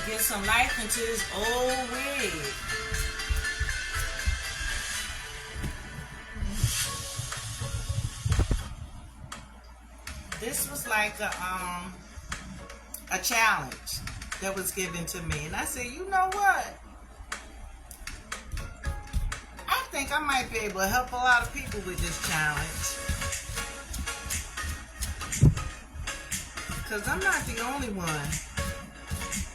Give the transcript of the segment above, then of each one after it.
get some life into this old wig. This was like a challenge that was given to me, and I said, you know what? I think I might be able to help a lot of people with this challenge. Because I'm not the only one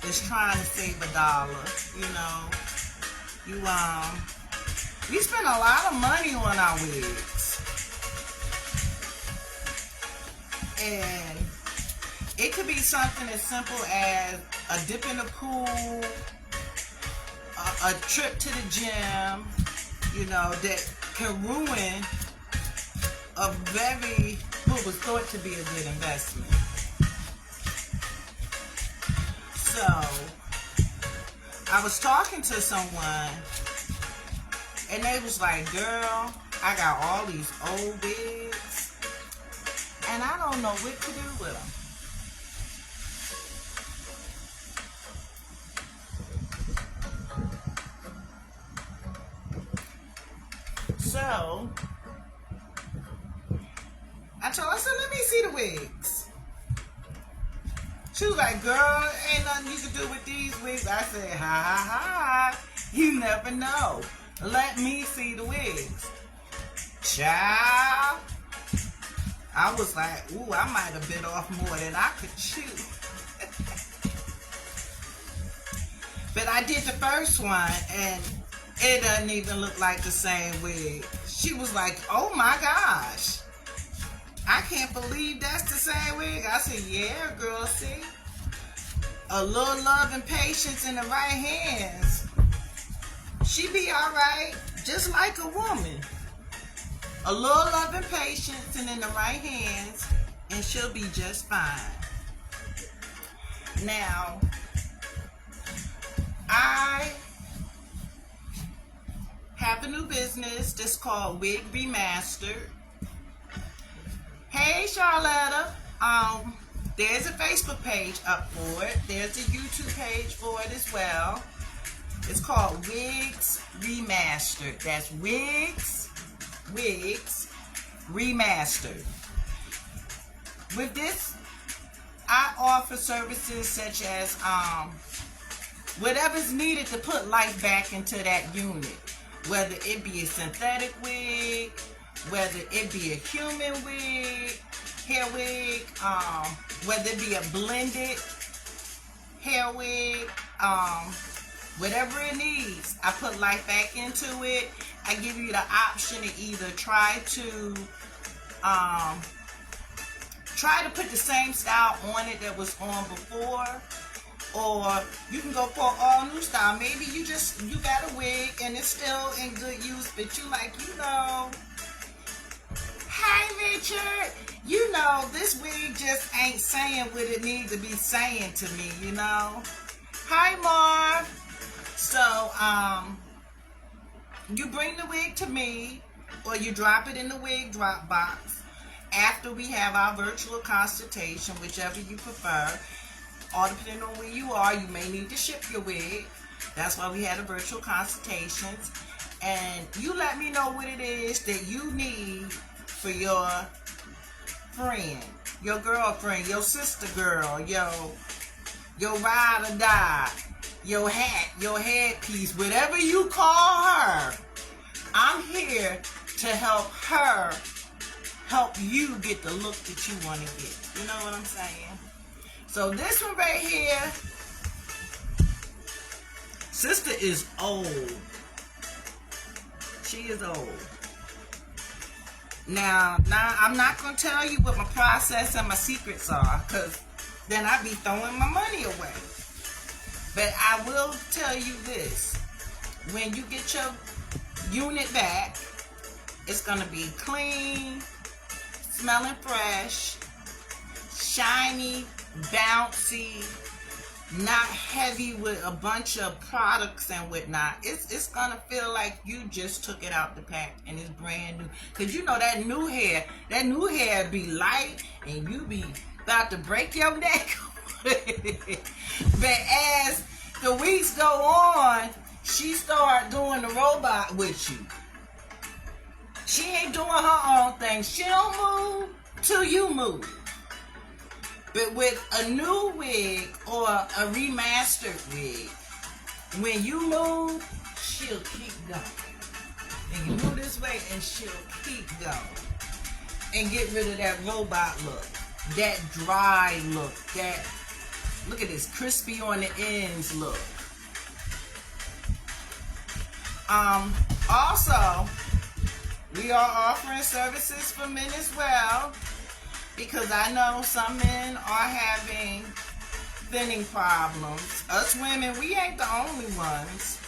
that's trying to save $1. You know, we spend a lot of money on our wigs, and it could be something as simple as a dip in the pool, a trip to the gym, you know, that can ruin what was thought to be a good investment. So, I was talking to someone, and they was like, girl, I got all these old wigs, and I don't know what to do with them. So, I told her, I said, let me see the wigs. She was like, girl, ain't nothing you can do with these wigs. I said, ha ha ha, you never know. Let me see the wigs. Child. I was like, ooh, I might have bit off more than I could chew. But I did the first one, and it doesn't even look like the same wig. She was like, oh my gosh. I can't believe that's the same wig. I said, yeah, girl, see? A little love and patience in the right hands. She be all right, just like a woman. A little love and patience and in the right hands, and she'll be just fine. Now, I have a new business that's called Wigs Remastered. Hey, Charlotta. There's a Facebook page up for it. There's a YouTube page for it as well. It's called Wigs Remastered. That's Wigs Remastered. With this, I offer services such as whatever's needed to put life back into that unit. Whether it be a synthetic wig, whether it be a human wig, hair wig, whether it be a blended hair wig, whatever it needs, I put life back into it. I give you the option to either try to put the same style on it that was on before, or you can go for an all new style. Maybe you got a wig and it's still in good use, but you like, hey Richard, this wig just ain't saying what it needs to be saying to me, Hi Marv. So, you bring the wig to me, or you drop it in the wig drop box after we have our virtual consultation, whichever you prefer. All depending on where you are, you may need to ship your wig. That's why we had a virtual consultations. And you let me know what it is that you need for your friend, your girlfriend, your sister girl, your ride or die, your hat, your headpiece, whatever you call her. I'm here to help her help you get the look that you want to get. You know what I'm saying? So this one right here, sister is old. She is old. Now I'm not going to tell you what my process and my secrets are, because then I'd be throwing my money away. But I will tell you this. When you get your unit back, it's going to be clean, smelling fresh, shiny, bouncy, not heavy with a bunch of products and whatnot. It's gonna feel like you just took it out the pack and it's brand new. Cause that new hair be light and you be about to break your neck. But as The weeks go on, she start doing the robot with you. She ain't doing her own thing. She don't move till you move. But with a new wig or a remastered wig, when you move, she'll keep going. And you move this way and she'll keep going. And get rid of that robot look. That dry look. That, look at this, crispy on the ends look. Also, we are offering services for men as well, because I know some men are having thinning problems. Us women, we ain't the only ones.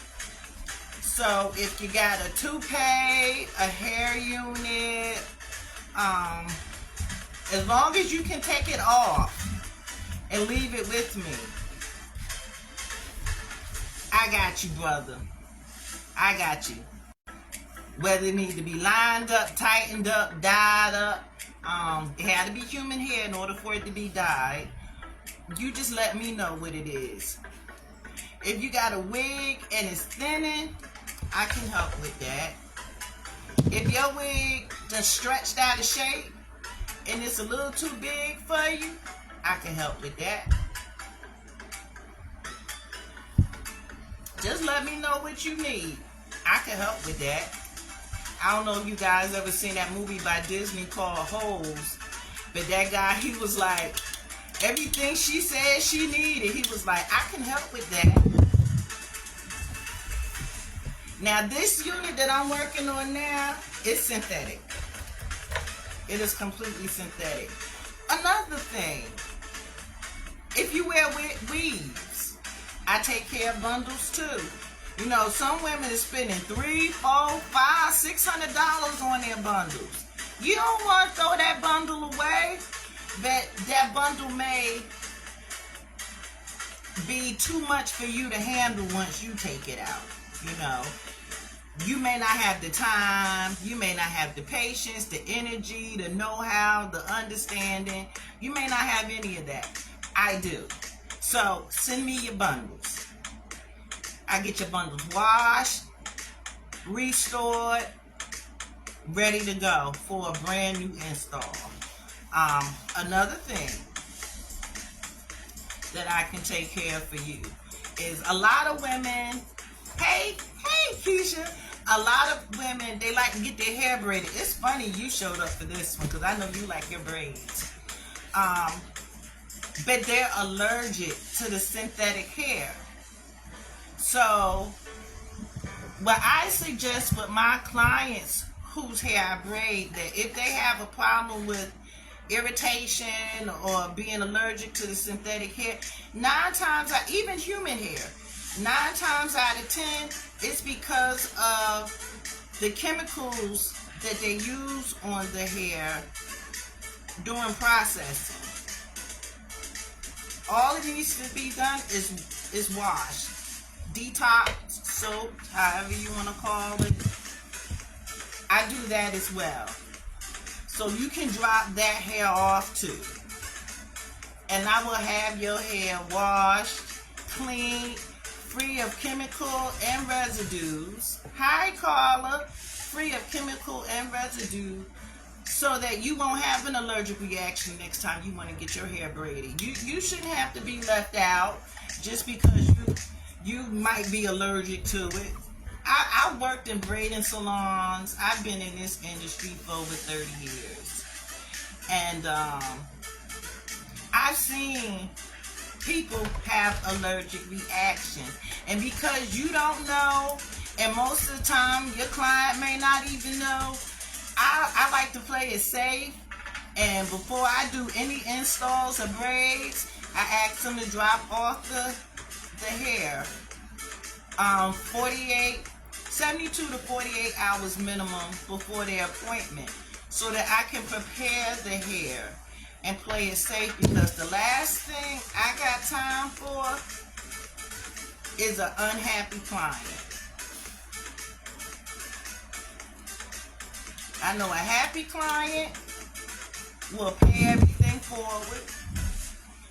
So if you got a toupee, a hair unit, as long as you can take it off and leave it with me, I got you, brother. I got you. Whether it needs to be lined up, tightened up, dyed up, it had to be human hair in order for it to be dyed. You just let me know what it is. If you got a wig and it's thinning, I can help with that. If your wig just stretched out of shape and it's a little too big for you, I can help with that. Just let me know what you need. I can help with that. I don't know if you guys ever seen that movie by Disney called Holes, but that guy, he was like, everything she said she needed, he was like, I can help with that. Now this unit that I'm working on now is synthetic. It is completely synthetic. Another thing, if you wear weaves, I take care of bundles too. You know, some women are spending $300, $400, $500, $600 on their bundles. You don't want to throw that bundle away, but that bundle may be too much for you to handle once you take it out. You know, you may not have the time, you may not have the patience, the energy, the know-how, the understanding. You may not have any of that. I do. So send me your bundles. I get your bundles washed, restored, ready to go for a brand new install. Another thing that I can take care of for you is a lot of women, hey Keisha, a lot of women, they like to get their hair braided. It's funny you showed up for this one because I know you like your braids. But they're allergic to the synthetic hair. So, what I suggest with my clients whose hair I braid, that if they have a problem with irritation or being allergic to the synthetic hair, 9 times out, even human hair, 9 times out of 10, it's because of the chemicals that they use on the hair during processing. All it needs to be done is wash. Detox, soap, however you want to call it. I do that as well. So you can drop that hair off too. And I will have your hair washed, clean, free of chemical and residues. Hi, Carla. Free of chemical and residue, so that you won't have an allergic reaction next time you want to get your hair braided. You shouldn't have to be left out just because you might be allergic to it. I worked in braiding salons. I've been in this industry for over 30 years. And I've seen people have allergic reactions. And because you don't know, and most of the time your client may not even know, I like to play it safe. And before I do any installs or braids, I ask them to drop off the hair 72 to 48 hours minimum before their appointment, so that I can prepare the hair and play it safe, because the last thing I got time for is an unhappy client. I know a happy client will pay everything forward.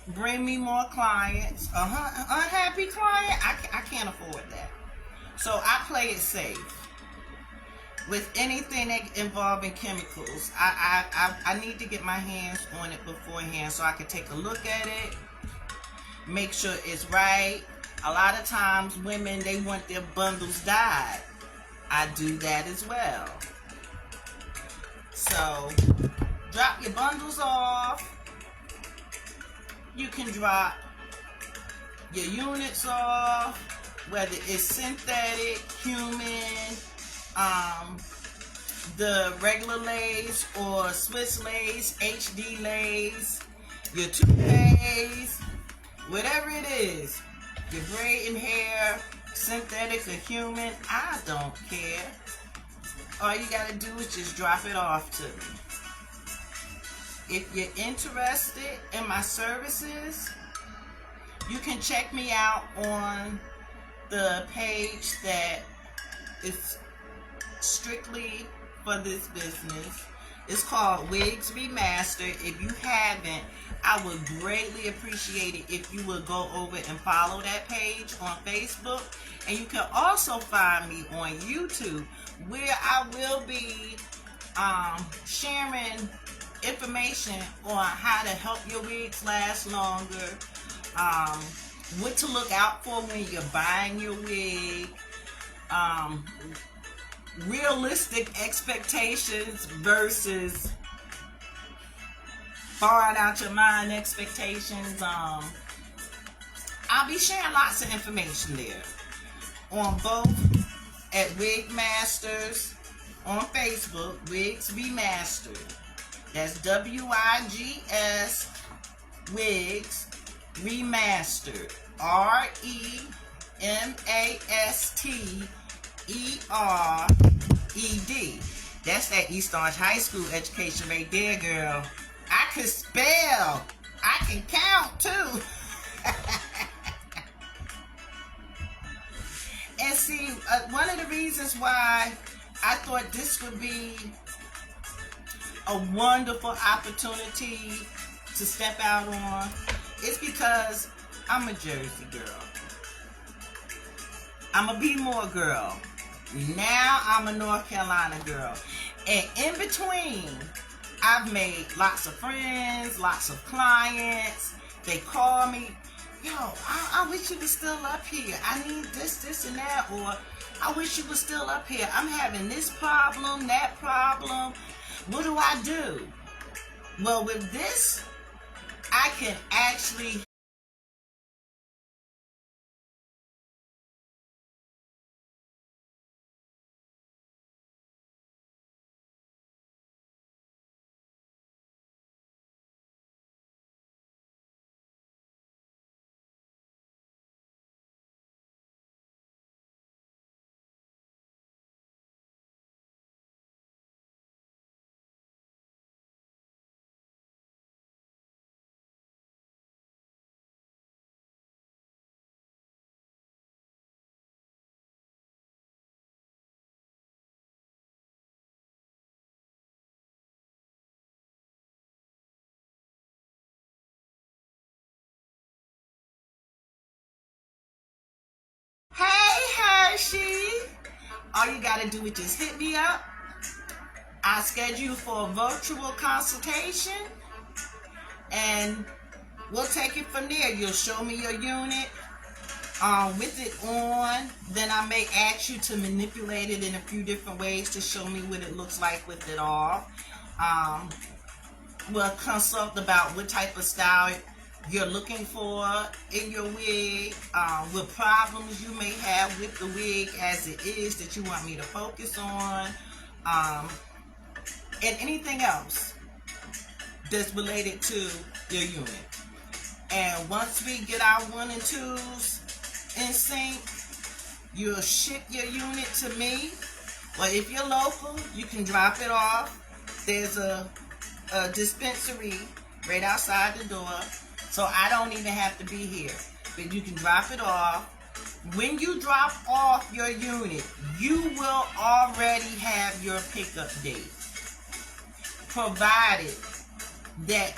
bring me more clients. Unhappy client, I can't afford that. So I play it safe. With anything that involving chemicals, I need to get my hands on it beforehand so I can take a look at it, make sure it's right. A lot of times women, they want their bundles dyed. I do that as well. So drop your bundles off. You can drop your units off, whether it's synthetic, human, the regular lace or Swiss lace, HD lace, your toothpaste, whatever it is, your braiding hair, synthetic or human, I don't care. All you gotta do is just drop it off to me. If you're interested in my services, you can check me out on the page that is strictly for this business. It's called Wigs Remastered. If you haven't, I would greatly appreciate it if you would go over and follow that page on Facebook. And you can also find me on YouTube, where I will be sharing information on how to help your wigs last longer, what to look out for when you're buying your wig, realistic expectations versus far out your mind expectations. I'll be sharing lots of information there on both at Wig Masters on Facebook, Wigs Remastered. That's WIGS Wigs Remastered. REMASTERED. That's that East Orange High School education right there, girl. I can spell. I can count too. And see, one of the reasons why I thought this would be a wonderful opportunity to step out on is because I'm a Jersey girl. I'm a B-More girl. Now I'm a North Carolina girl. And in between, I've made lots of friends, lots of clients. They call me, yo, I wish you were still up here. I need this, and that. Or I wish you were still up here. I'm having this problem, that problem. What do I do? Well, with this, I can actually Hershey. All you gotta do is just hit me up. I schedule for a virtual consultation, and we'll take it from there. You'll show me your unit with it on. Then I may ask you to manipulate it in a few different ways to show me what it looks like with it off. We'll consult about what type of style you're looking for in your wig, what problems you may have with the wig as it is that you want me to focus on, and anything else that's related to your unit. And once we get our 1 and 2s in sync, you'll ship your unit to me. Or if you're local, you can drop it off. There's a dispensary right outside the door, so I don't even have to be here. But you can drop it off. When you drop off your unit, you will already have your pickup date, provided that,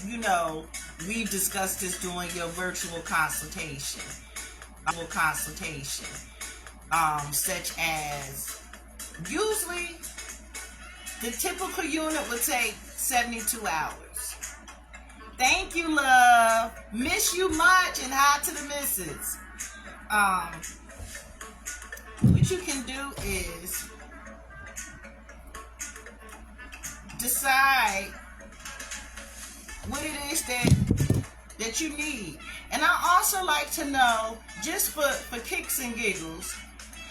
you know, we've discussed this during your virtual consultation. Such as usually the typical unit would take 72 hours. Thank you, love. Miss you much, and hi to the missus. What you can do is decide what it is that you need. And I also like to know, just for kicks and giggles,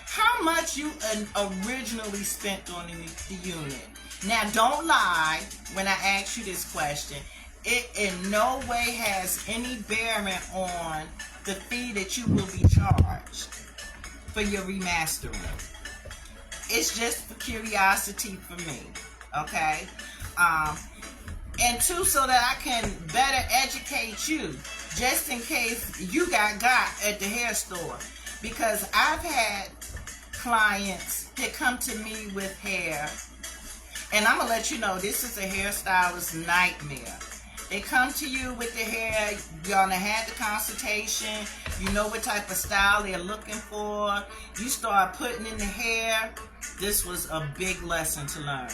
how much you originally spent on the unit. Now, don't lie when I ask you this question. It in no way has any bearing on the fee that you will be charged for your remastering. It's just for curiosity for me, okay? And two, so that I can better educate you, just in case you got at the hair store. Because I've had clients that come to me with hair, and I'm gonna let you know, this is a hairstylist's nightmare. They come to you with the hair, you're gonna have the consultation, you know what type of style they're looking for, you start putting in the hair. This was a big lesson to learn.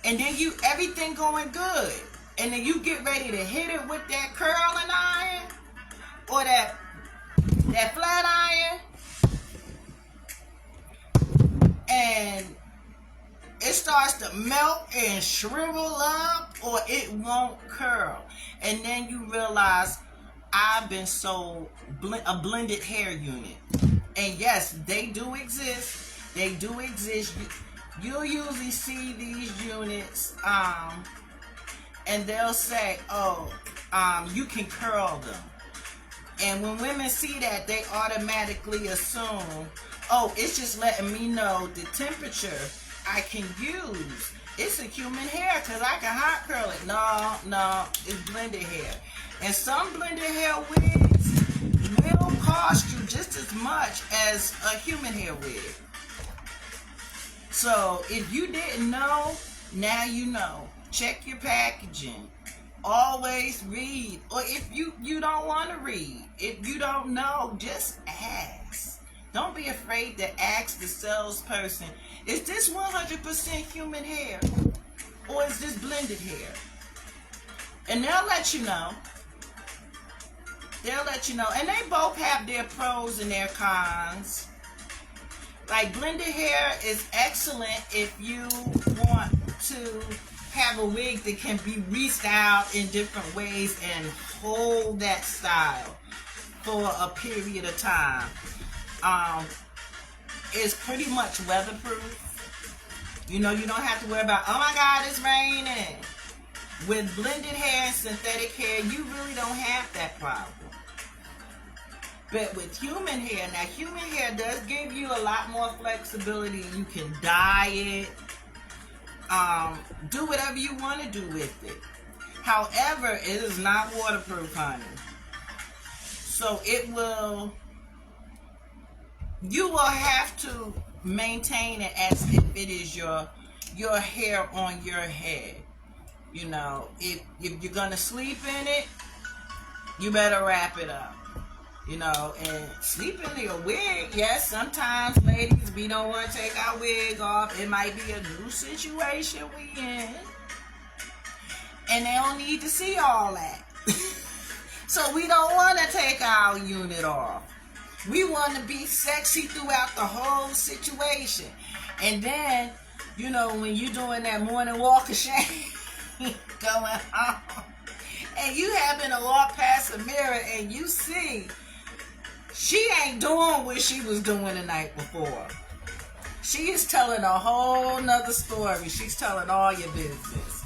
And then everything going good, and then you get ready to hit it with that curling iron or that flat iron, and it starts to melt and shrivel up, or it won't curl. And then you realize, I've been sold a blended hair unit. And yes, they do exist. They do exist. You'll usually see these units, and they'll say, you can curl them. And when women see that, they automatically assume, it's just letting me know the temperature I can use. It's a human hair because I can hot curl it. No, it's blended hair. And some blended hair wigs will cost you just as much as a human hair wig. So if you didn't know, now you know. Check your packaging. Always read. Or if you don't want to read, if you don't know, just ask. Don't be afraid to ask the salesperson, is this 100% human hair? Or is this blended hair? And they'll let you know. And they both have their pros and their cons. Like, blended hair is excellent if you want to have a wig that can be restyled in different ways and hold that style for a period of time. It's pretty much weatherproof. You don't have to worry about, oh my God, it's raining. With blended hair and synthetic hair, you really don't have that problem. But with human hair, now human hair does give you a lot more flexibility. You can dye it, do whatever you want to do with it. However, it is not waterproof, honey. So you will have to maintain it as if it is your hair on your head. If you're gonna sleep in it, you better wrap it up. And sleep in your wig. Yes, sometimes, ladies, we don't want to take our wig off. It might be a new situation we in, and they don't need to see all that. So we don't want to take our unit off. We want to be sexy throughout the whole situation. And then, when you're doing that morning walk of shame, going home, and you happen to walk past a mirror and you see she ain't doing what she was doing the night before. She is telling a whole nother story. She's telling all your business.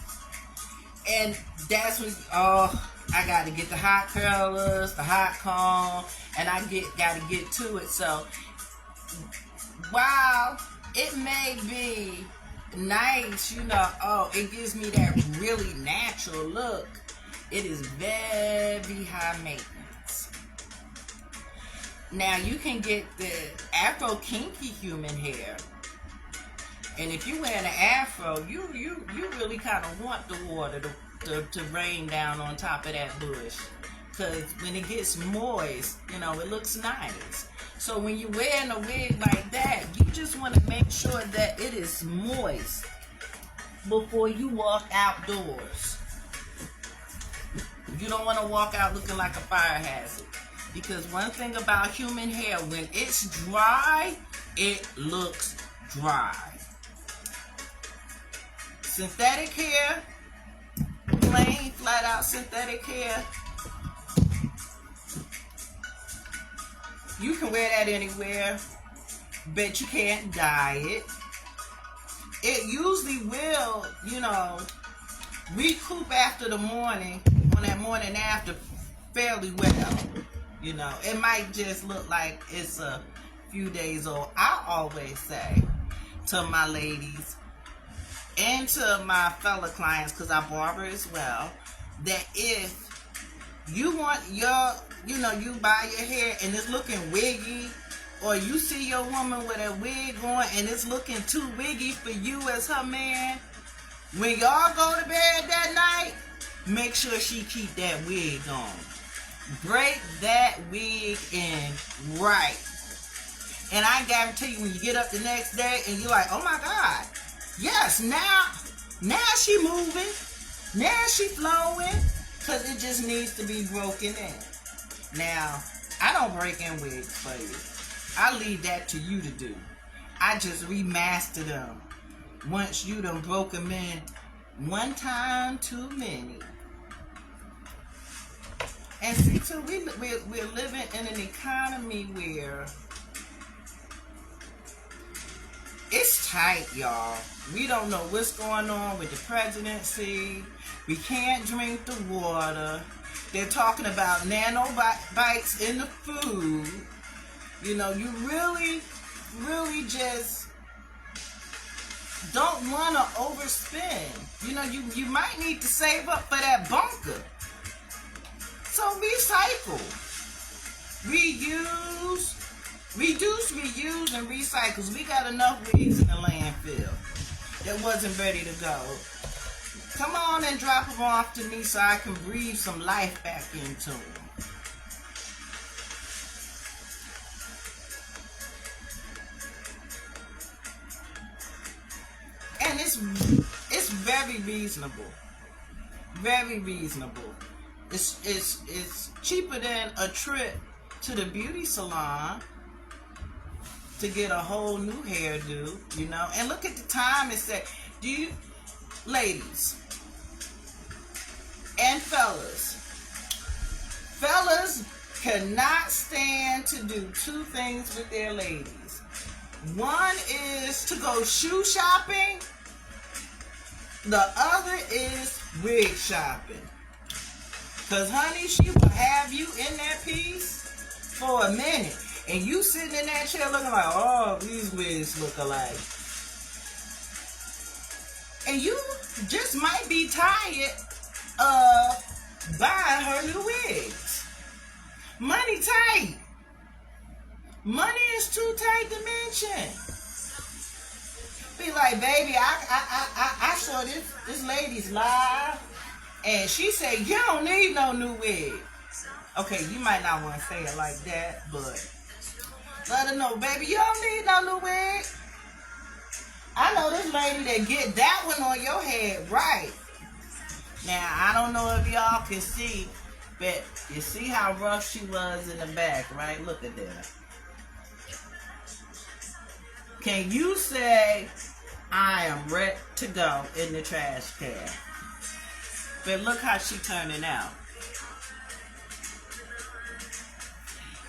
And that's when, I got to get the hot curlers, the hot comb, and I got to get to it. So, while it may be nice, it gives me that really natural look, it is very high maintenance. Now, you can get the Afro kinky human hair. And if you wear an afro, you really kind of want the water to rain down on top of that bush. Because when it gets moist, you know, it looks nice. So when you're wearing a wig like that, you just want to make sure that it is moist before you walk outdoors. You don't want to walk out looking like a fire hazard. Because one thing about human hair, when it's dry, it looks dry. Synthetic hair, plain, flat out synthetic hair, you can wear that anywhere, but you can't dye it. It usually will, you know, recoup after the morning, on that morning after, fairly well. You know, it might just look like it's a few days old. I always say to my ladies and to my fellow clients, because I barber as well, that if you want your, you know, you buy your hair and it's looking wiggy, or you see your woman with a wig on and it's looking too wiggy for you as her man, when y'all go to bed that night, make sure she keep that wig on. Break that wig in right. And I guarantee you, when you get up the next day and you're like, oh my God, yes, now she moving, now she flowing, because it just needs to be broken in. Now, I don't break in wigs for you. I leave that to you to do. I just remaster them. Once you done broke them in one time too many. And see, too, we're living in an economy where it's tight, y'all. We don't know what's going on with the presidency. We can't drink the water. They're talking about nanobites in the food. You know, you really, really just don't want to overspend. You know, you might need to save up for that bunker. So recycle. Reduce, reuse, and recycle. We got enough wigs in the landfill that wasn't ready to go. Come on and drop them off to me so I can breathe some life back into them. And it's very reasonable. Very reasonable. It's cheaper than a trip to the beauty salon to get a whole new hairdo, you know. And look at the time it said. Do you, ladies and fellas cannot stand to do two things with their ladies. One is to go shoe shopping. The other is wig shopping. Because, honey, she will have you in that piece for a minute. And you sitting in that chair looking like, oh, these wigs look alike. And you just might be tired of buying her new wigs. Money tight. Money is too tight to mention. Be like, baby, I saw this lady's live. And she said, you don't need no new wig. Okay, you might not want to say it like that, but let her know, baby, you don't need no new wig. I know this lady that get that one on your head right. Now, I don't know if y'all can see, but you see how rough she was in the back, right? Look at that. Can you say, I am ready to go in the trash can? But look how she turning out.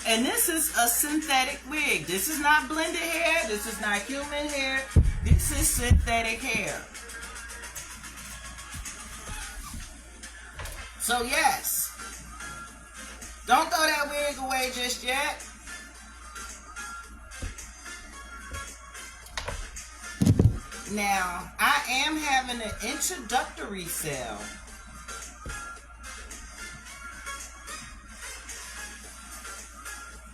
And this is a synthetic wig. This is not blended hair. This is not human hair. This is synthetic hair. So yes, don't throw that wig away just yet. Now, I am having an introductory sale.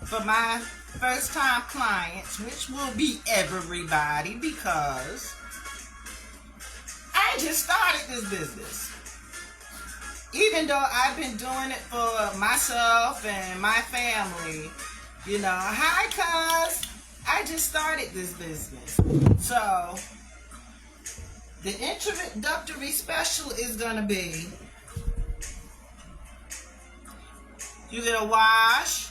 For my first time clients, which will be everybody, because I just started this business. even though I've been doing it for myself and my family, you know, hi cuz, I just started this business. So, the introductory special is going to be, you get a wash,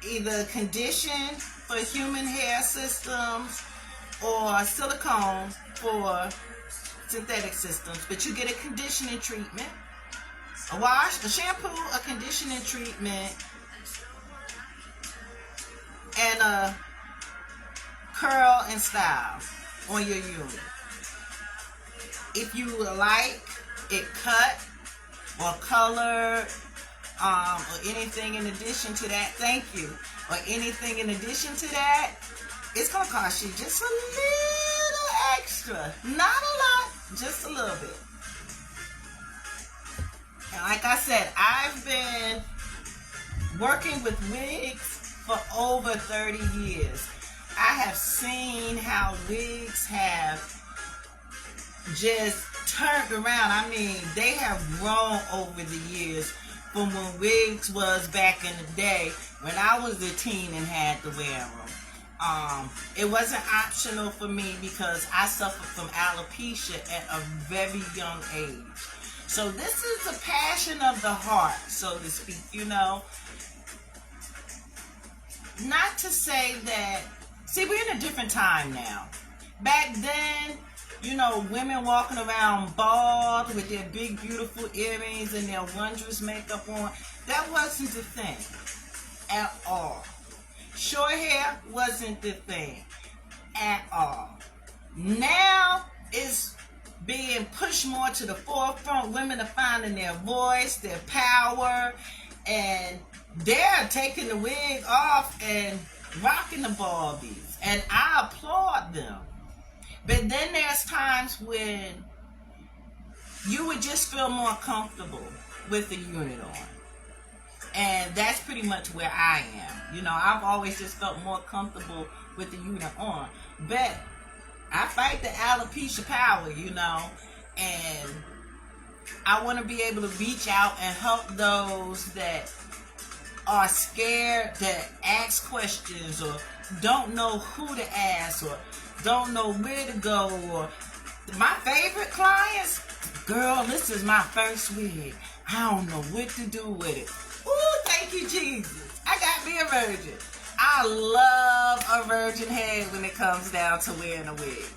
either condition for human hair systems or silicone for synthetic systems, but you get a conditioning treatment, a wash, a shampoo, a conditioning treatment, and a curl and style on your unit. If you like it cut or colored, or anything in addition to that, thank you, or anything in addition to that, it's going to cost you just a little extra. Not a lot, just a little bit. And like I said, I've been working with wigs for over 30 years. I have seen how wigs have just turned around. I mean, they have grown over the years from when wigs was back in the day when I was a teen and had to wear them. It wasn't optional for me because I suffered from alopecia at a very young age. So this is a passion of the heart, so to speak, you know. Not to say that, see, we're in a different time now. Back then, you know, women walking around bald with their big, beautiful earrings and their wondrous makeup on, that wasn't the thing at all. Short hair wasn't the thing at all. Now it's being pushed more to the forefront. Women are finding their voice, their power, and they're taking the wig off and rocking the baldies. And I applaud them. But then there's times when you would just feel more comfortable with the unit on. And that's pretty much where I am. You know, I've always just felt more comfortable with the unit on. But I fight the alopecia power, you know, and I want to be able to reach out and help those that are scared, that ask questions or don't know who to ask or don't know where to go. Or my favorite clients, girl, this is my first wig. I don't know what to do with it. Ooh, thank you, Jesus. I got me a virgin. I love a virgin head when it comes down to wearing a wig.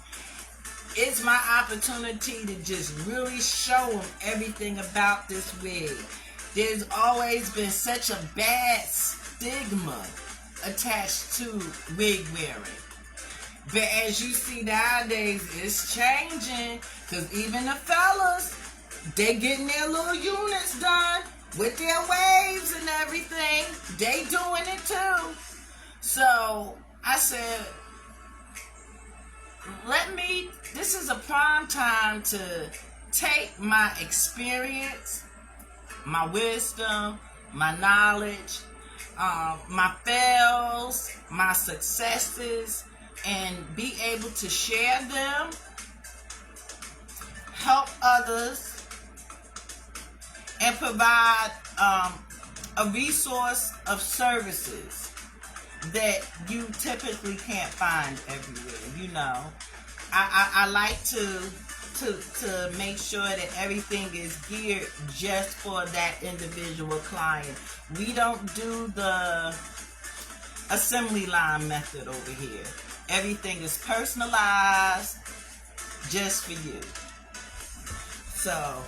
It's my opportunity to just really show them everything about this wig. There's always been such a bad stigma attached to wig wearing. But as you see nowadays, it's changing. Because even the fellas, they getting their little units done with their waves and everything. They doing it too. So I said, this is a prime time to take my experience, my wisdom, my knowledge, my fails, my successes, and be able to share them, help others, and provide a resource of services that you typically can't find everywhere. You know, I like to make sure that everything is geared just for that individual client. We don't do the assembly line method over here. Everything is personalized just for you. So,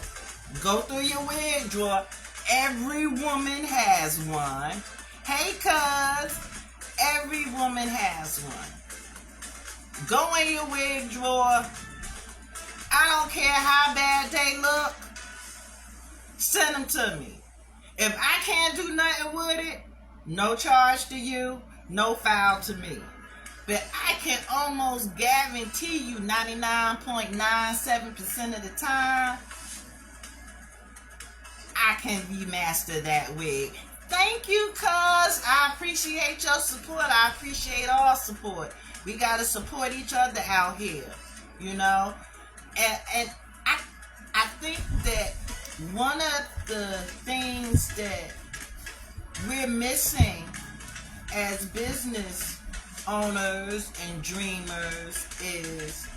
go through your wig drawer. Every woman has one. Hey, cuz, every woman has one. Go in your wig drawer. I don't care how bad they look. Send them to me. If I can't do nothing with it, no charge to you, no foul to me. But I can almost guarantee you 99.97% of the time, I can remaster that wig. Thank you, cuz. I appreciate your support. I appreciate all support. We got to support each other out here, you know. And I think that one of the things that we're missing as business owners and dreamers is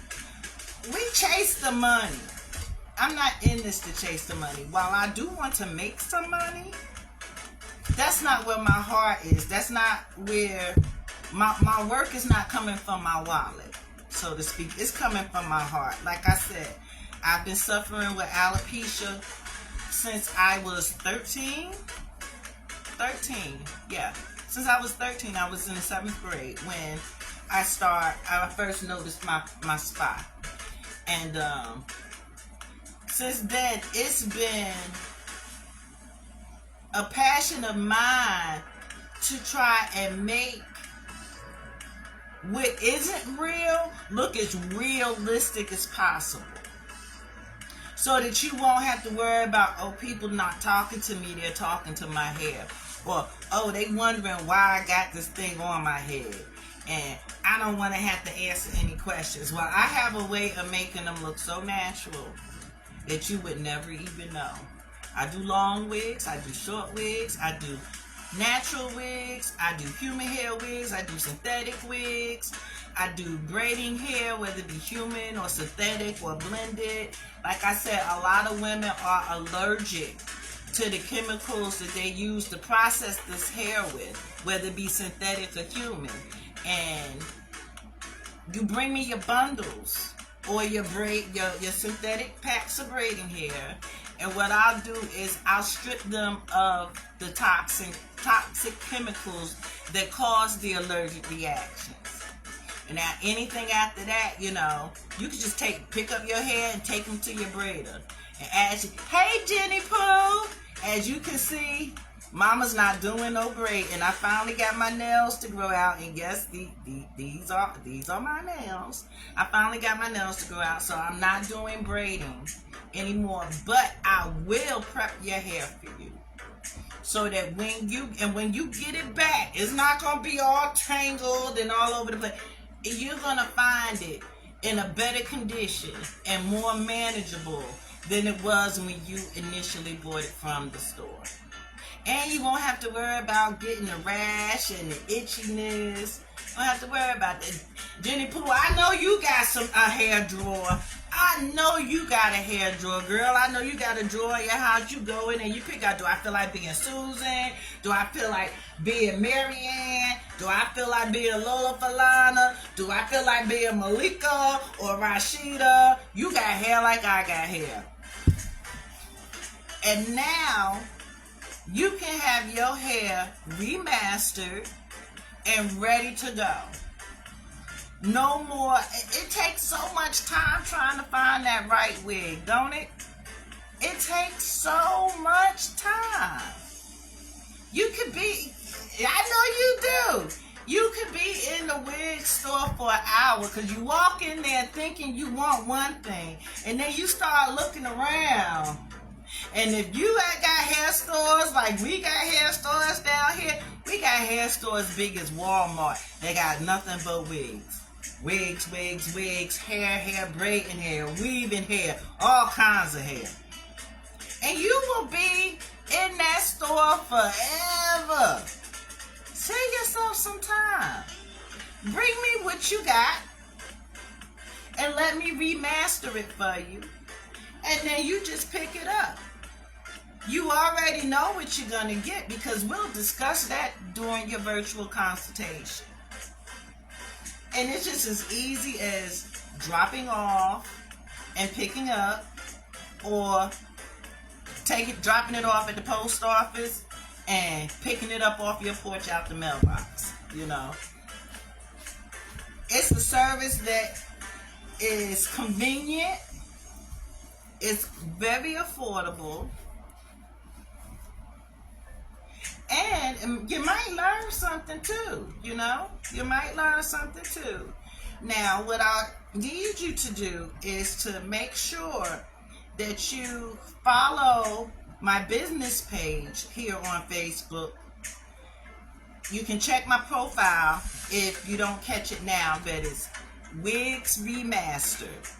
we chase the money. I'm not in this to chase the money. While I do want to make some money, that's not where my heart is. That's not where my work is not coming from my wallet, so to speak. It's coming from my heart. Like I said, I've been suffering with alopecia since I was 13. Yeah. Since I was 13, I was in 7th grade when I first noticed my spot. And since then, it's been a passion of mine to try and make what isn't real look as realistic as possible. So that you won't have to worry about, oh, people not talking to me, they're talking to my hair. Or, oh, they wondering why I got this thing on my head. And I don't want to have to answer any questions. Well, I have a way of making them look so natural that you would never even know. I do long wigs, I do short wigs, I do natural wigs, I do human hair wigs, I do synthetic wigs, I do braiding hair, whether it be human or synthetic or blended. Like I said, a lot of women are allergic to the chemicals that they use to process this hair with, whether it be synthetic or human. And you bring me your bundles or your synthetic packs of braiding hair, and what I'll do is I'll strip them of the toxic chemicals that cause the allergic reactions. And now anything after that, you can just pick up your hair and take them to your braider. And hey Jenny Pooh, as you can see, Mama's not doing no braiding. I finally got my nails to grow out, and yes, these are my nails. I finally got my nails to grow out, so I'm not doing braiding anymore. But I will prep your hair for you, so that when you get it back, it's not gonna be all tangled and all over the place. You're gonna find it in a better condition and more manageable than it was when you initially bought it from the store. And you won't have to worry about getting the rash and the itchiness. You don't have to worry about that. Jenny Pooh, I know you got a hair drawer. I know you got a hair drawer, girl. I know you got a drawer in your house. You go in and you pick out, do I feel like being Susan? Do I feel like being Marianne? Do I feel like being Lola Falana? Do I feel like being Malika or Rashida? You got hair like I got hair. And now you can have your hair remastered and ready to go. No more. It takes so much time trying to find that right wig, don't it? It takes so much time. You could be, I know you do. You could be in the wig store for an hour because you walk in there thinking you want one thing, and then you start looking around. And if you got hair stores like we got hair stores down here, we got hair stores big as Walmart. They got nothing but wigs. Wigs, hair, braiding hair, weaving hair, all kinds of hair. And you will be in that store forever. Save yourself some time. Bring me what you got and let me remaster it for you. And then you just pick it up. You already know what you're going to get because we'll discuss that during your virtual consultation. And it's just as easy as dropping off and picking up, or dropping it off at the post office and picking it up off your porch out the mailbox. It's a service that is convenient. It's very affordable. And you might learn something too, You might learn something too. Now, what I need you to do is to make sure that you follow my business page here on Facebook. You can check my profile if you don't catch it now, but it's Wigs Remastered.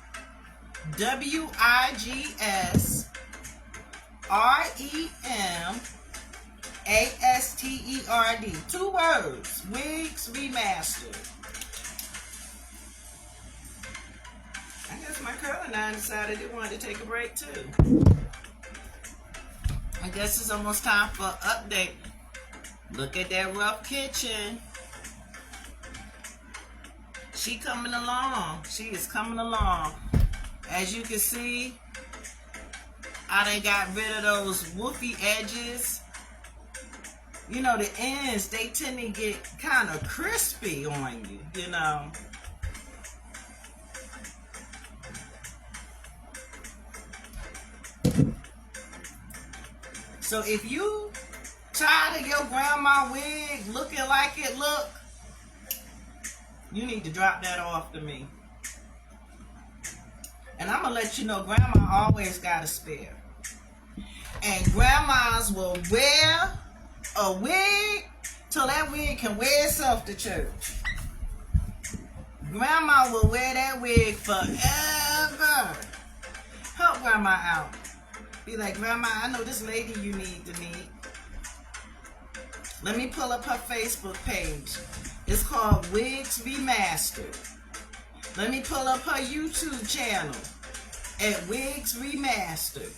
WIGS Remastered. 2 words. Wigs Remastered. I guess my curling iron decided it wanted to take a break too. I guess it's almost time for an update. Look at that rough kitchen. She coming along. She is coming along. As you can see, I done got rid of those woofy edges. You know, the ends, they tend to get kind of crispy on you, you know. So if you tired of your grandma wig looking like it look, you need to drop that off to me. And I'm going to let you know, grandma always got a spare. And grandmas will wear a wig till that wig can wear itself to church. Grandma will wear that wig forever. Help grandma out. Be like, grandma, I know this lady you need to meet. Let me pull up her Facebook page. It's called Wigs Remastered. Let me pull up her YouTube channel at Wigs Remastered.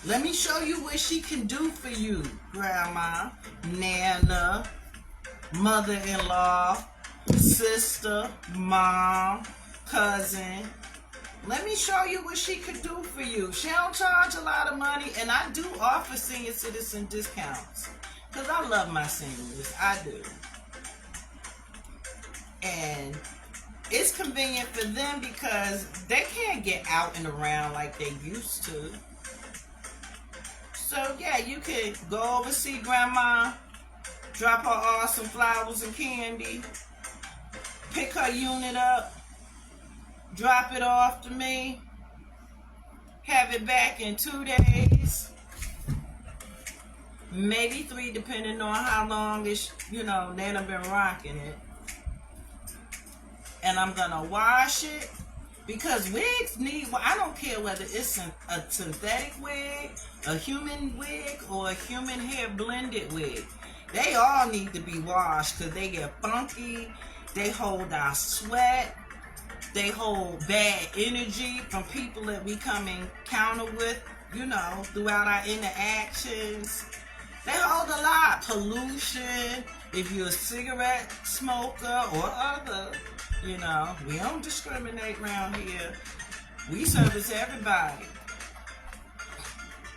Let me show you what she can do for you, grandma, nana, mother-in-law, sister, mom, cousin. Let me show you what she could do for you. She don't charge a lot of money, and I do offer senior citizen discounts because I love my seniors. I do. And it's convenient for them because they can't get out and around like they used to. So yeah, you could go over see grandma, drop her off some flowers and candy, pick her unit up, drop it off to me, have it back in 2 days, maybe 3, depending on how long it's, you know, Nana been rocking it. And I'm gonna wash it because wigs need, well, I don't care whether it's a synthetic wig, a human wig, or a human hair blended wig. They all need to be washed because they get funky, they hold our sweat, they hold bad energy from people that we come in encounter with, you know, throughout our interactions. They hold a lot. Pollution, if you're a cigarette smoker or other, you know, we don't discriminate around here. We service everybody.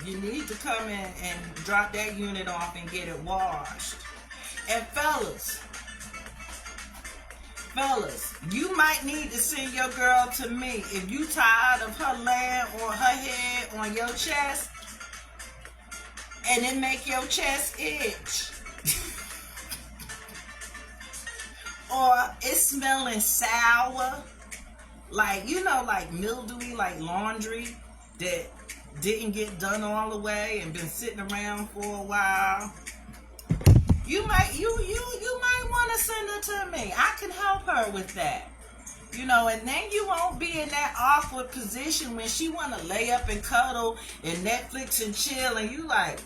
You need to come in and drop that unit off and get it washed. And fellas, you might need to send your girl to me if you tired of her laying on her head on your chest and it make your chest itch. Or it's smelling sour, like, you know, like mildewy, like laundry that didn't get done all the way and been sitting around for a while. You might want to send her to me. I can help her with that. You know, and then you won't be in that awkward position when she want to lay up and cuddle and Netflix and chill, and you like,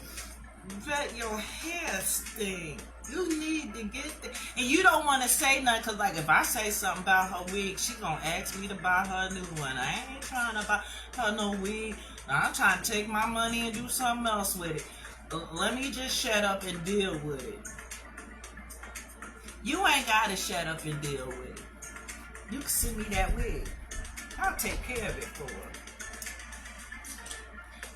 bet your hair stink. You need to get there. And you don't want to say nothing because, like, if I say something about her wig, she going to ask me to buy her a new one. I ain't trying to buy her no wig. I'm trying to take my money and do something else with it. Let me just shut up and deal with it. You ain't got to shut up and deal with it. You can send me that wig. I'll take care of it for her.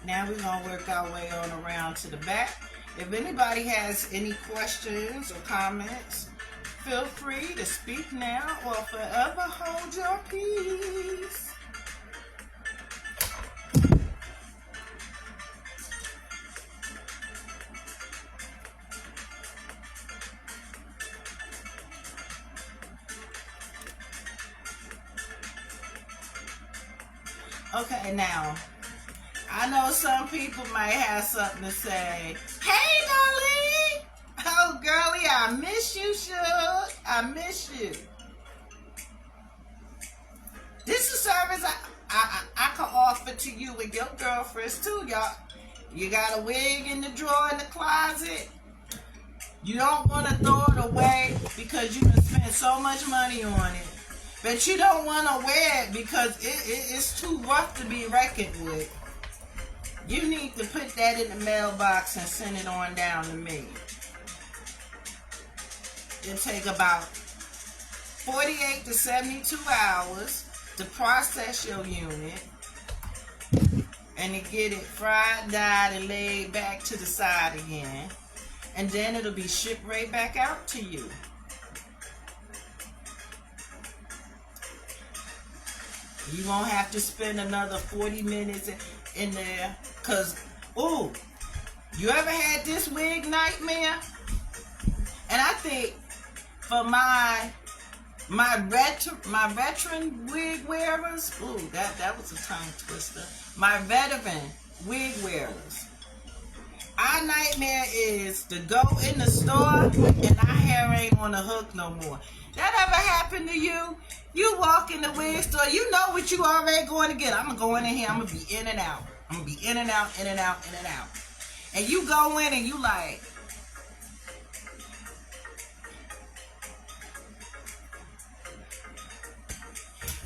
Now we're going to work our way on around to the back. If anybody has any questions or comments, feel free to speak now or forever hold your peace. Okay, now, I know some people might have something to say. Hey, darling! Oh, girlie, I miss you, Suge. I miss you. This is a service I can offer to you and your girlfriends, too, y'all. You got a wig in the drawer in the closet. You don't want to throw it away because you can spend so much money on it. But you don't want to wear it because it's too rough to be reckoned with. You need to put that in the mailbox and send it on down to me. It'll take about 48 to 72 hours to process your unit and to get it fried, dyed, and laid back to the side again. And then it'll be shipped right back out to you. You won't have to spend another 40 minutes in there. Because, ooh, you ever had this wig nightmare? And I think for my veteran wig wearers, ooh, that was a tongue twister. My veteran wig wearers. Our nightmare is to go in the store and our hair ain't on the hook no more. That ever happened to you? You walk in the wig store, you know what you already going to get. I'm going to go in here, I'm going to be in and out. I'm going to be in and out, in and out, in and out. And you go in and you like,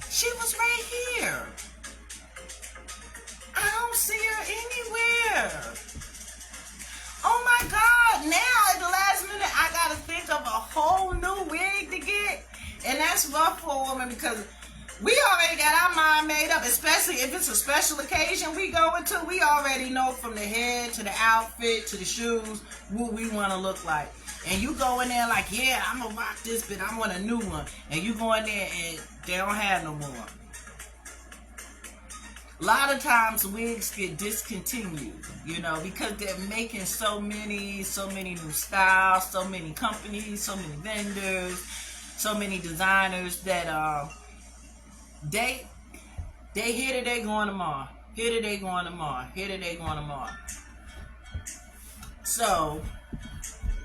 she was right here. I don't see her anywhere. Oh my God, now at the last minute, I got to think of a whole new wig to get. And that's rough for a woman because we already got our mind made up, especially if it's a special occasion we go into. We already know from the head to the outfit to the shoes what we want to look like. And you go in there like, yeah, I'm going to rock this, but I want a new one. And you go in there and they don't have no more. A lot of times wigs get discontinued, you know, because they're making so many new styles, so many companies, so many vendors, so many designers that they here today going tomorrow, here today going tomorrow, here today going tomorrow. So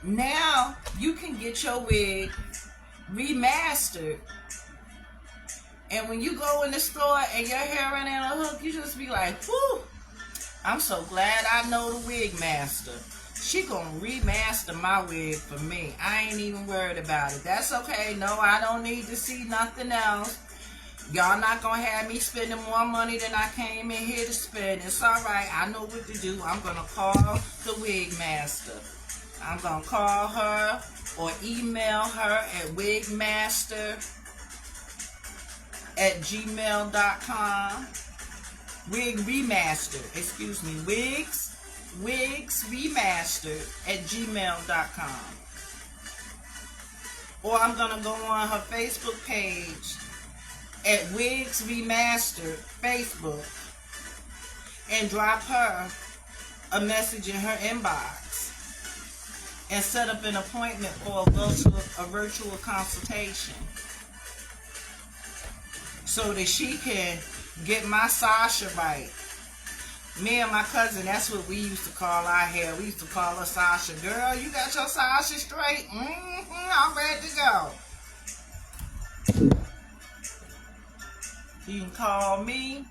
now you can get your wig remastered. And when you go in the store and your hair ain't on a hook, you just be like, whew, I'm so glad I know the wig master. She gonna remaster my wig for me. I ain't even worried about it. That's okay. No, I don't need to see nothing else. Y'all not gonna have me spending more money than I came in here to spend. It's alright. I know what to do. I'm gonna call the wig master. I'm gonna call her or email her at wigmaster@gmail.com. Wig Remastered, excuse me, Wigs Remastered@gmail.com. Or I'm gonna go on her Facebook page at Wigs Remastered Facebook and drop her a message in her inbox and set up an appointment for a virtual consultation, so that she can get my Sasha right. Me and my cousin, that's what we used to call our hair. We used to call her Sasha. Girl, you got your Sasha straight? I'm ready to go. You can call me,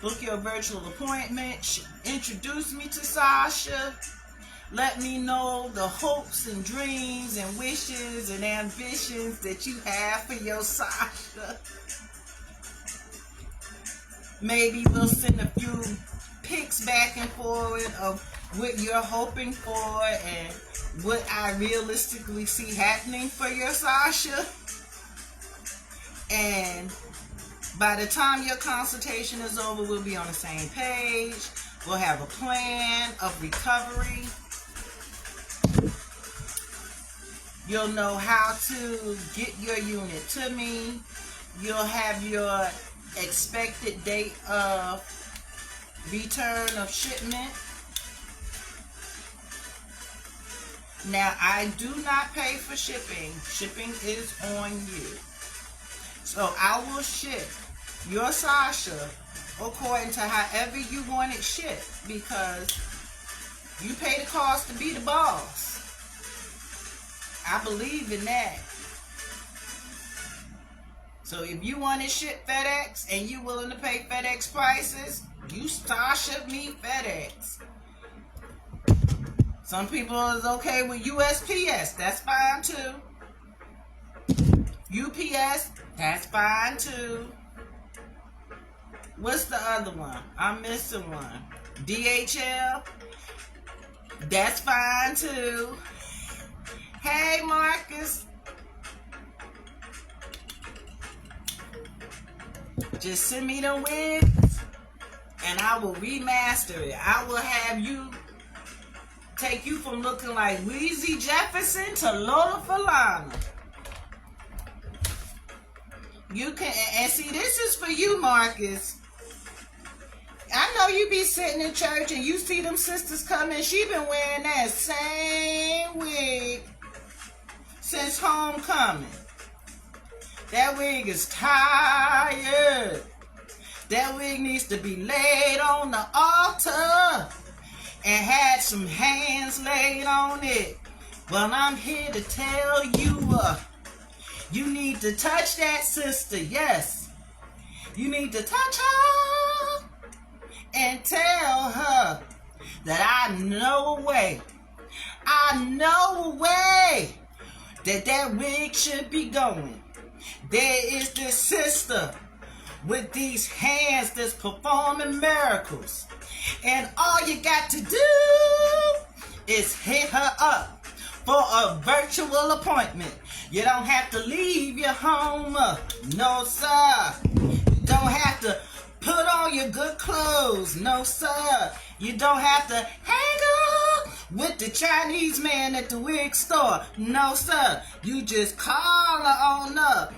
book your virtual appointment, introduce me to Sasha. Let me know the hopes and dreams and wishes and ambitions that you have for your Sasha. Maybe we'll send a few pics back and forth of what you're hoping for and what I realistically see happening for your Sasha. And by the time your consultation is over, we'll be on the same page. We'll have a plan of recovery. You'll know how to get your unit to me. You'll have your expected date of return of shipment. Now, I do not pay for shipping. Shipping is on you. So I will ship your Sasha according to however you want it shipped, because you pay the cost to be the boss. I believe in that. So if you want it shipped FedEx and you willing to pay FedEx prices, You Starship me FedEx. Some people is okay with USPS. That's fine too. UPS, that's fine too. What's the other one? I'm missing one. DHL, that's fine too. Hey Marcus. Just send me the wigs and I will remaster it. I will have you take you from looking like Weezy Jefferson to Lola Falana. You can, and see, this is for you, Marcus. I know you be sitting in church and you see them sisters coming. She been wearing that same wig since homecoming. That wig is tired. That wig needs to be laid on the altar and had some hands laid on it. Well, I'm here to tell you, you need to touch that sister, yes. You need to touch her and tell her that I know a way. I know a way that wig should be going. There is this sister with these hands that's performing miracles. And all you got to do is hit her up for a virtual appointment. You don't have to leave your home. No, sir. You don't have to put on your good clothes. No, sir. You don't have to hang out with the Chinese man at the wig store. No, sir. You just call her on up.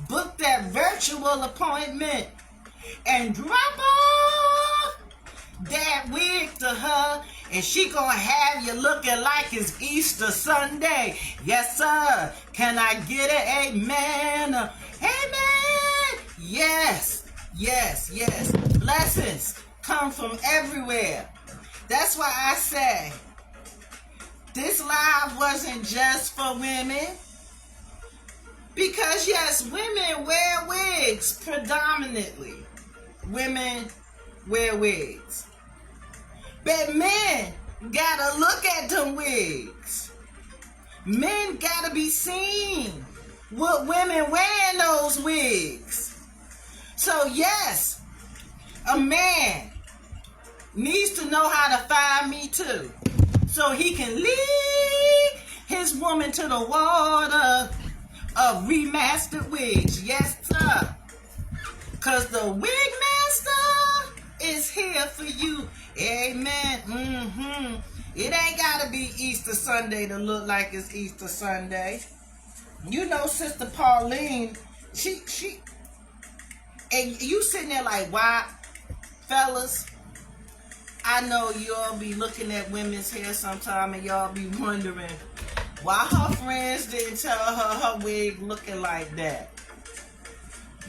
Book that virtual appointment and drop off that wig to her, and she gonna have you looking like it's Easter Sunday. Yes, sir. Can I get an amen? Amen. Yes, yes, yes. Blessings come from everywhere. That's why I say this live wasn't just for women. Because yes, women wear wigs predominantly. Women wear wigs. But men gotta look at them wigs. Men gotta be seen with women wearing those wigs. So yes, a man needs to know how to find me too. So he can lead his woman to the water of remastered wigs. Yes, sir. Because the wig master is here for you. Amen. It ain't got to be Easter Sunday to look like it's Easter Sunday. You know, Sister Pauline, she, and you sitting there like, why, fellas, I know y'all be looking at women's hair sometime and y'all be wondering why her friends didn't tell her wig looking like that.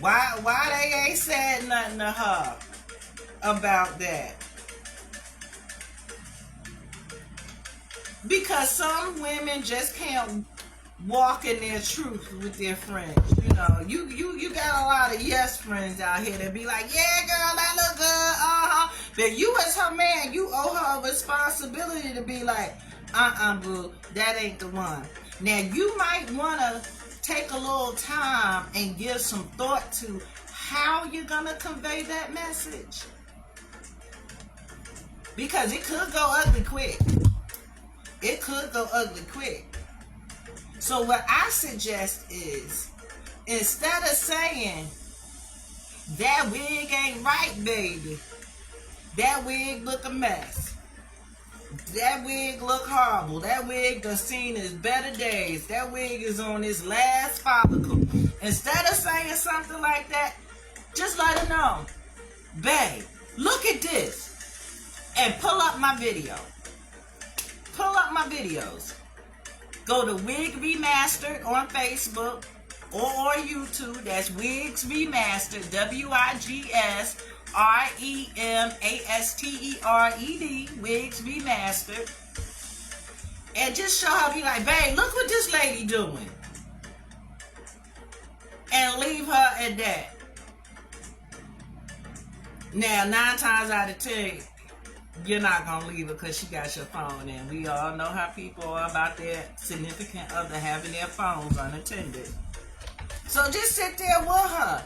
Why they ain't said nothing to her about that? Because some women just can't walk in their truth with their friends. You know, you got a lot of yes friends out here that be like, yeah, girl, that look good, But you as her man, you owe her a responsibility to be like, boo, that ain't the one. Now, you might want to take a little time and give some thought to how you're going to convey that message. Because it could go ugly quick. It could go ugly quick. So what I suggest is, instead of saying, that wig ain't right, baby. That wig look a mess. That wig look horrible. That wig done seen his better days. That wig is on his last follicle. Instead of saying something like that, just let her know, babe, look at this. And pull up my video. Pull up my videos. Go to Wigs Remastered on Facebook or YouTube. That's Wigs Remastered. WIGS REMASTERED. Wigs Remastered. And just show her, be like, babe, look what this lady doing. And leave her at that. Now, 9 times out of 10, you're not gonna leave her because she got your phone, and we all know how people are about their significant other having their phones unattended. So just sit there with her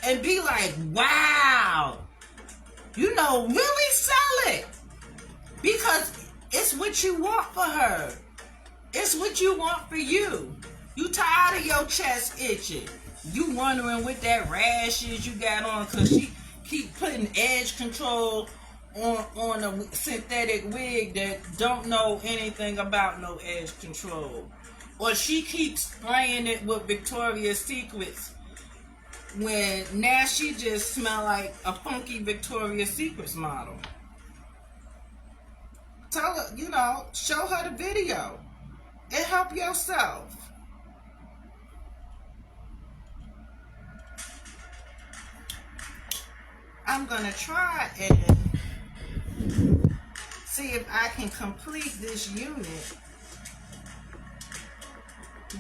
and be like, wow, you know, really sell it, because it's what you want for her. It's what you want for you. You tired of your chest itching. You wondering what that rash is you got on because she keep putting edge control on a synthetic wig that don't know anything about no edge control. Or she keeps spraying it with Victoria's Secrets when now she just smell like a funky Victoria's Secrets model. Tell her, you know, show her the video and help yourself. I'm gonna try and see if I can complete this unit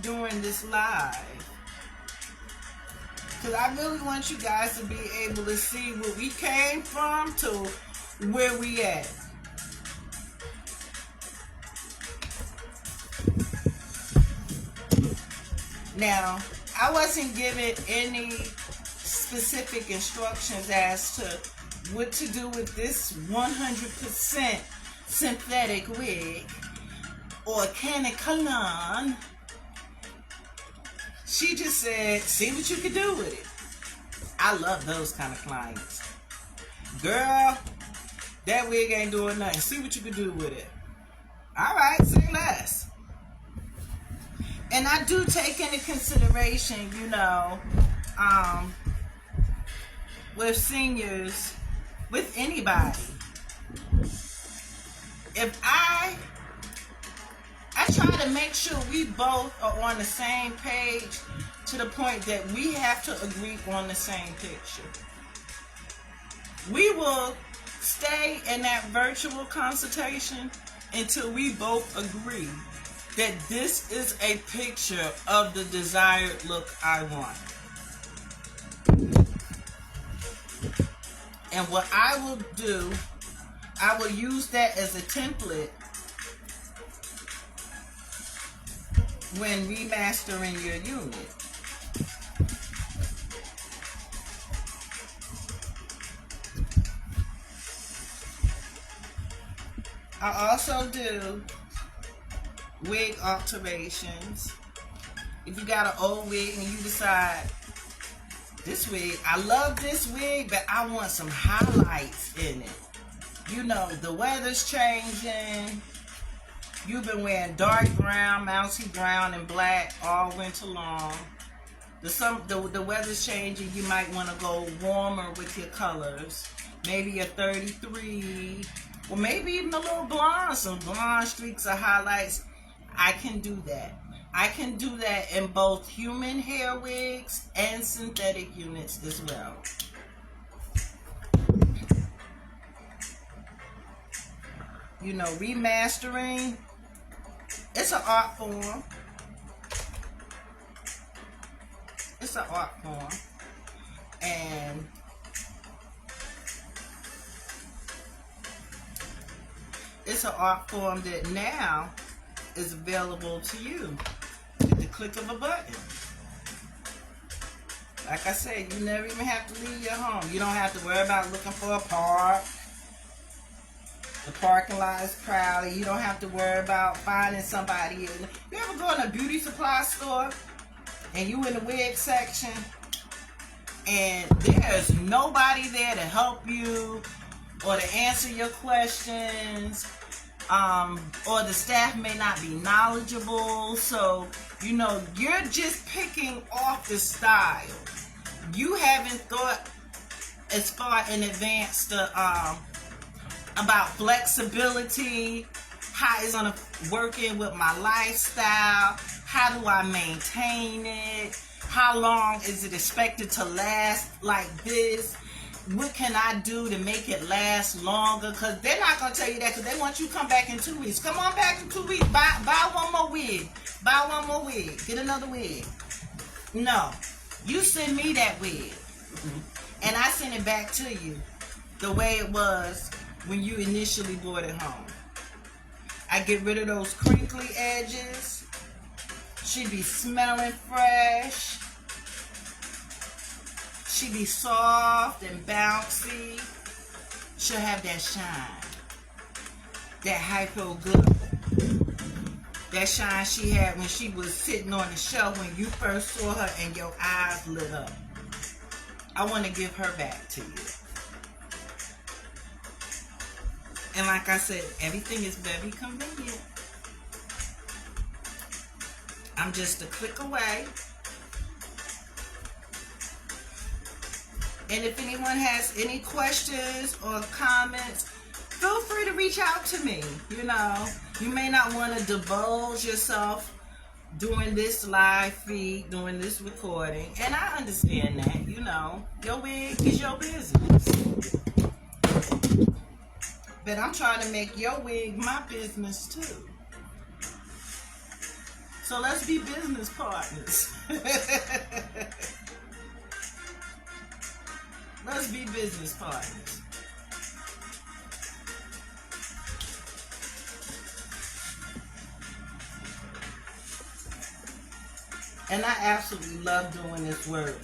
during this live, because I really want you guys to be able to see where we came from to where we at. Now, I wasn't given any specific instructions as to what to do with this 100% synthetic wig or canicolon. She just said, see what you can do with it. I love those kind of clients. Girl, that wig ain't doing nothing. See what you can do with it. All right, say less. And I do take into consideration, you know, with seniors, with anybody, if I try to make sure we both are on the same page to the point that we have to agree on the same picture. We will stay in that virtual consultation until we both agree that this is a picture of the desired look I want. And what I will do, I will use that as a template when remastering your unit. I also do wig alterations. If you got an old wig and you decide, this wig, I love this wig, but I want some highlights in it. You know, the weather's changing. You've been wearing dark brown, mousy brown, and black all winter long. The weather's changing. You might want to go warmer with your colors. Maybe a 33, or maybe even a little blonde. Some blonde streaks or highlights. I can do that. I can do that in both human hair wigs and synthetic units as well. You know, remastering, it's an art form. It's an art form. And it's an art form that now is available to you with the click of a button. Like I said, you never even have to leave your home. You don't have to worry about looking for a park. The parking lot is crowded. You don't have to worry about finding somebody. You ever go in a beauty supply store and you in the wig section and there's nobody there to help you or to answer your questions? Or the staff may not be knowledgeable, so you know you're just picking off the style. You haven't thought as far in advance about flexibility, how it's gonna work in with my lifestyle, how do I maintain it, how long is it expected to last like this. What can I do to make it last longer? Because they're not going to tell you that because they want you to come back in 2 weeks. Come on back in 2 weeks. Buy one more wig. Buy one more wig. Get another wig. No. You send me that wig. And I send it back to you. the way it was when you initially brought it home. I get rid of those crinkly edges. She be smelling fresh. She be soft and bouncy. She'll have that shine. That hypo glow. That shine she had when she was sitting on the shelf when you first saw her and your eyes lit up. I want to give her back to you. And like I said, everything is very convenient. I'm just a click away. And if anyone has any questions or comments, feel free to reach out to me. You know, you may not want to divulge yourself doing this live feed, doing this recording. And I understand that, you know, your wig is your business. But I'm trying to make your wig my business too. So let's be business partners. Let's be business partners. And I absolutely love doing this work.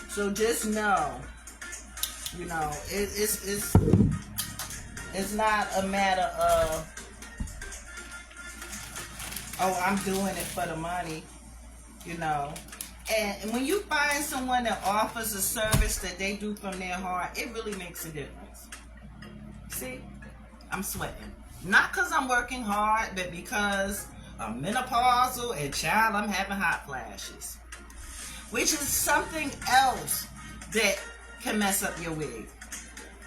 So just know, you know, it's not a matter of, oh, I'm doing it for the money, you know. And when you find someone that offers a service that they do from their heart, it really makes a difference. See, I'm sweating. Not because I'm working hard, but because I'm menopausal and child, I'm having hot flashes. Which is something else that can mess up your wig.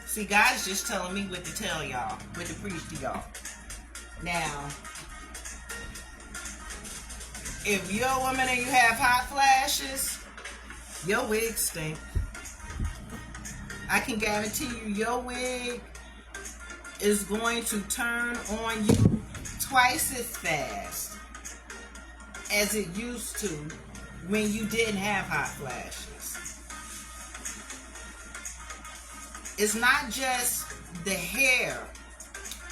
See, God's just telling me what to tell y'all, what to preach to y'all. Now, if you're a woman and you have hot flashes, your wig stink. I can guarantee you your wig is going to turn on you twice as fast as it used to when you didn't have hot flashes. It's not just the hair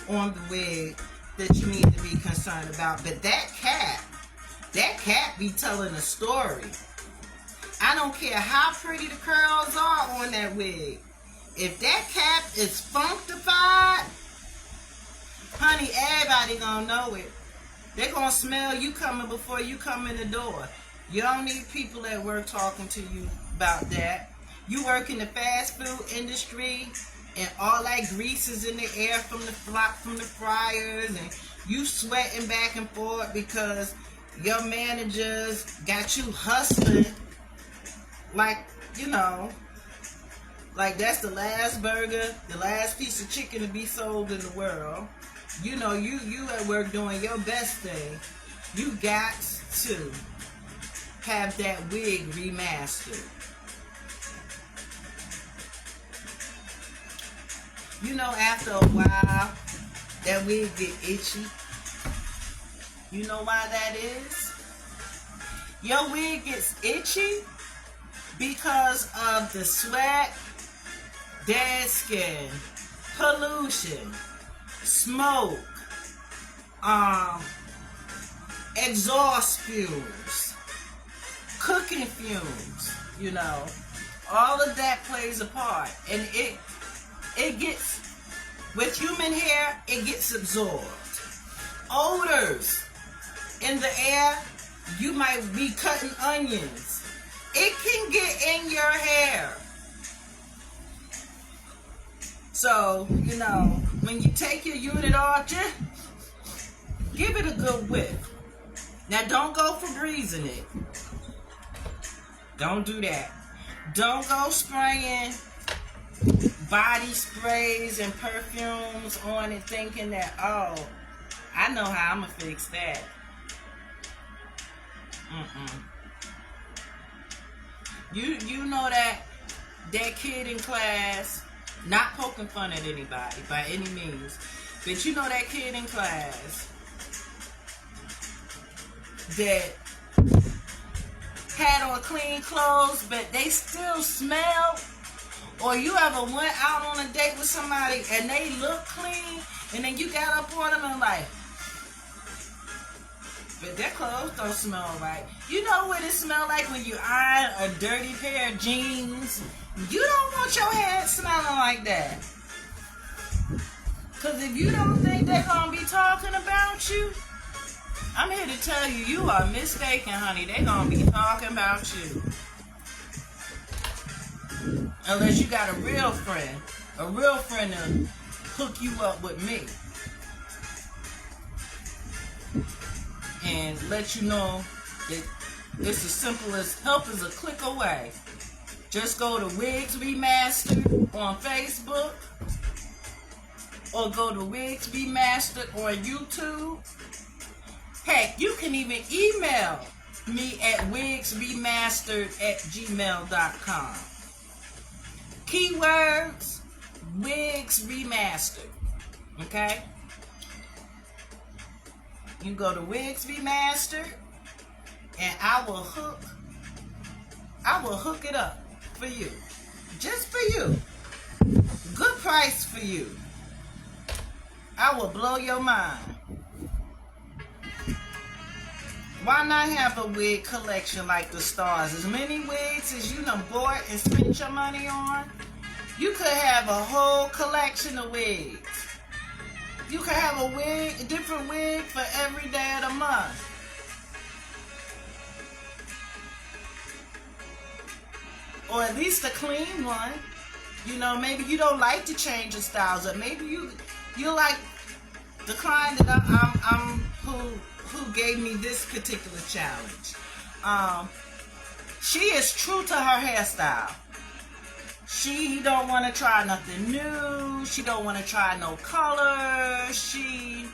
on the wig that you need to be concerned about, but that cap be telling a story. I don't care how pretty the curls are on that wig. If that cap is functified, honey, everybody gonna know it. They're gonna smell you coming before you come in the door. You don't need people at work talking to you about that. You work in the fast food industry and all that grease is in the air from the fryers and you sweating back and forth because your managers got you hustling like, you know, like that's the last burger, the last piece of chicken to be sold in the world. You know, you at work doing your best thing. You got to have that wig remastered. You know, after a while, that wig get itchy. You know why that is? Your wig gets itchy because of the sweat, dead skin, pollution, smoke, exhaust fumes, cooking fumes, you know. All of that plays a part. And it gets, with human hair, it gets absorbed. Odors in the air, you might be cutting onions. It can get in your hair. So, you know, when you take your unit off, just give it a good whiff. Now, don't go for breezing it. Don't do that. Don't go spraying body sprays and perfumes on it thinking that, oh, I know how I'm going to fix that. You know that kid in class, not poking fun at anybody by any means, but you know that kid in class that had on clean clothes, but they still smell Or you ever went out on a date with somebody and they look clean, and then you got up on them and like, but their clothes don't smell right. You know what it smell like when you iron a dirty pair of jeans? You don't want your head smelling like that. Because if you don't think they're going to be talking about you, I'm here to tell you, you are mistaken, honey. They're going to be talking about you. Unless you got a real friend to hook you up with me. And let you know that it's as simple as help is a click away. Just go to Wigs Remastered on Facebook, or go to Wigs Remastered on YouTube. Heck, you can even email me at wigsremastered@gmail.com. Keywords, Wigs Remastered. Okay? You go to Wigs Remastered, and I will hook it up for you. Just for you. Good price for you. I will blow your mind. Why not have a wig collection like the stars? As many wigs as you done bought and spent your money on, you could have a whole collection of wigs. You could have a different wig for every day of the month. Or at least a clean one. You know, maybe you don't like to change your styles up. Maybe you like the client that who gave me this particular challenge. She is true to her hairstyle. She don't want to try nothing new. She don't want to try no color. She